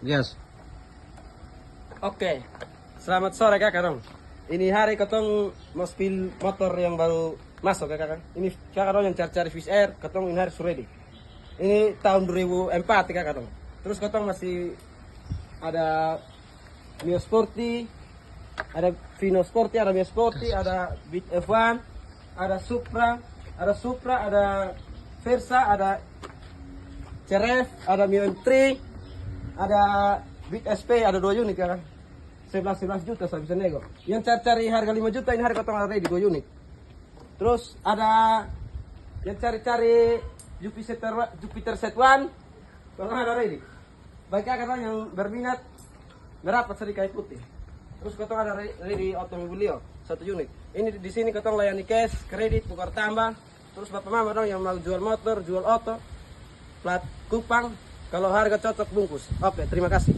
Yes. Oke, selamat sore kakak dong. Ini hari ketong mau spill motor yang baru masuk ya kakak. Ini kakak dong yang cari-cari Fish Air, ketong ini hari ready. Ini tahun 2004 ya kakak dong. Terus ketong masih ada Mio Sporty, ada Vino Sporty, ada Mio Sporty, ada Beat F1, ada Supra, ada Versa, ada Ceref, ada Mio M3, ada Beat SP, ada 2 unit ya kan. 11 juta saya bisa nego. Yang cari-cari harga 5 juta ini harga ketong ada di 2 unit. Terus ada yang cari-cari Jupiter Z1 ketong ada ready. Baik kakak yang berminat merapat sedikit putih. Terus ketong ada ready Automobilio 1 unit. Ini di sini ketong layani cash, kredit, tukar tambah. Terus bapak mama dong yang mau jual motor, jual auto, plat kupang. Kalau harga cocok bungkus. Oke, terima kasih.